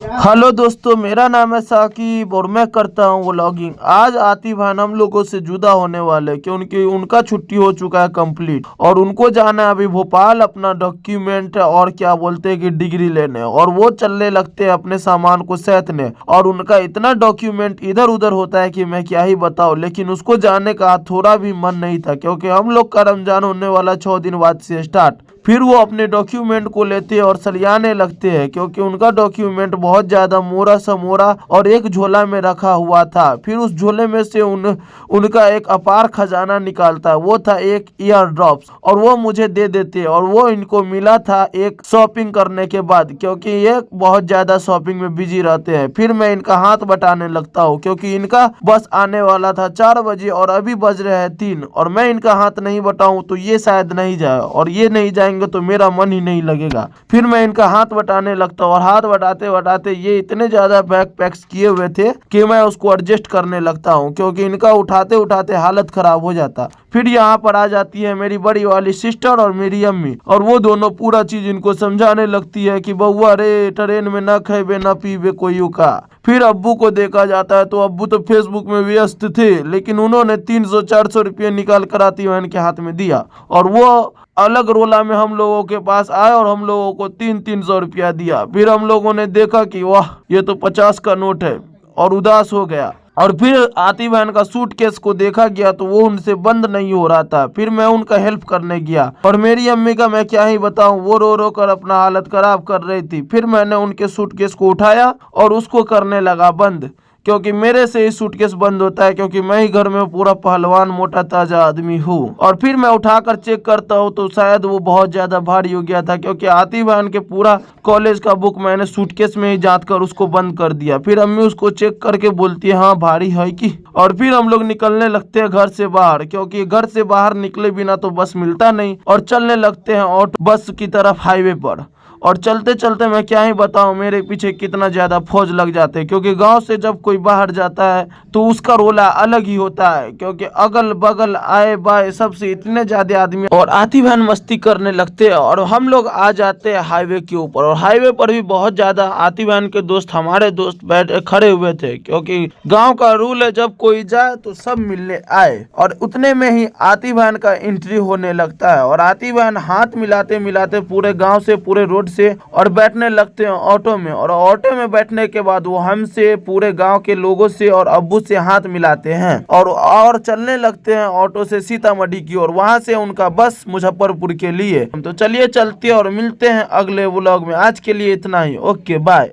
Hello दोस्तों, मेरा नाम है साकिब और मैं करता हूँ व्लॉगिंग। आज आतिफ भाई हम लोगों से जुदा होने वाले क्योंकि उनका छुट्टी हो चुका है कंप्लीट और उनको जाना है अभी भोपाल अपना डॉक्यूमेंट और क्या बोलते हैं कि डिग्री लेने, और वो चलने लगते हैं अपने सामान को सैतने। और उनका इतना डॉक्यूमेंट इधर उधर होता है कि मैं क्या ही बताऊँ, लेकिन उसको जाने का थोड़ा भी मन नहीं था क्योंकि हम लोग का रमजान होने वाला 6 दिन बाद से स्टार्ट। फिर वो अपने डॉक्यूमेंट को लेते हैं और सलियाने लगते हैं क्योंकि उनका डॉक्यूमेंट बहुत ज्यादा मोरा समोरा और एक झोला में रखा हुआ था। फिर उस झोले में से उनका एक अपार खजाना निकालता है, वो था एक ईयर ड्रॉप्स, और वो मुझे दे देते हैं। और वो इनको मिला था एक शॉपिंग करने के बाद क्योंकि ये बहुत ज्यादा शॉपिंग में बिजी रहते हैं। फिर मैं इनका हाथ बटाने लगता हूँ क्योंकि इनका बस आने वाला था 4 बजे और अभी बज रहे हैं 3, और मैं इनका हाथ नहीं बटाऊं तो ये शायद नहीं जाए, और ये नहीं जाएंगे तो मेरा मन ही नहीं लगेगा। फिर मैं इनका हाथ बटाने लगता हूँ और हाथ बटाते बटाते ये इतने ज्यादा बैग पैक्स किए हुए थे कि मैं उसको एडजस्ट करने लगता हूँ क्योंकि इनका उठाते उठाते हालत खराब हो जाता। फिर यहाँ पर आ जाती है मेरी बड़ी वाली सिस्टर और मेरी अम्मी, और वो दोनों पूरा चीज इनको समझाने लगती है कि बउआ रे, ट्रेन में न खेबे न पीबे कोई का। फिर अब्बू को देखा जाता है तो अब्बू तो फेसबुक में व्यस्त थे, लेकिन उन्होंने 300-400 रुपये निकाल कर आती बहन के हाथ में दिया, और वो अलग रोला में हम लोगों के पास आए और हम लोगों को 300-300 रुपया दिया। फिर हम लोगों ने देखा कि वाह, ये तो 50 का नोट है, और उदास हो गया। और फिर आतिफ बहन का सूटकेस को देखा गया तो वो उनसे बंद नहीं हो रहा था। फिर मैं उनका हेल्प करने गया, और मेरी अम्मी का मैं क्या ही बताऊं, वो रो रो कर अपना हालत खराब कर रही थी। फिर मैंने उनके सूटकेस को उठाया और उसको करने लगा बंद, क्योंकि मेरे से ही सूटकेस बंद होता है क्योंकि मैं ही घर में पूरा पहलवान मोटा ताजा आदमी हूँ। और फिर मैं उठाकर चेक करता हूँ तो शायद वो बहुत ज्यादा भारी हो गया था क्योंकि आतिफ बहन के पूरा कॉलेज का बुक मैंने सूटकेस में ही जांच कर उसको बंद कर दिया। फिर अम्मी उसको चेक करके बोलती है हाँ भारी है कि। और फिर हम लोग निकलने लगते हैं घर से बाहर क्योंकि घर से बाहर निकले बिना तो बस मिलता नहीं, और चलने लगते हैं ऑटो बस की तरफ हाईवे पर। और चलते चलते मैं क्या ही बताऊं मेरे पीछे कितना ज्यादा फौज लग जाते हैं क्योंकि गांव से जब कोई बाहर जाता है तो उसका रोला अलग ही होता है क्योंकि अगल बगल आए बाए सबसे इतने ज्यादा आदमी और आतिफ बहन मस्ती करने लगते हैं। और हम लोग आ जाते हैं हाईवे के ऊपर, और हाईवे पर भी बहुत ज्यादा आतिफ बहन के दोस्त हमारे दोस्त बैठे खड़े हुए थे क्योंकि गाँव का रूल है जब कोई जाए तो सब मिलने आए। और उतने में ही आतिफ बहन का एंट्री होने लगता है, और आतिफ बहन हाथ मिलाते मिलाते पूरे गाँव से पूरे रोड से और बैठने लगते हैं ऑटो में। और ऑटो में बैठने के बाद वो हमसे पूरे गांव के लोगों से और अब्बू से हाथ मिलाते हैं और चलने लगते हैं ऑटो से सीतामढ़ी की ओर। वहां से उनका बस मुजफ्फरपुर के लिए। तो चलिए चलते हैं और मिलते हैं अगले व्लॉग में। आज के लिए इतना ही, ओके बाय।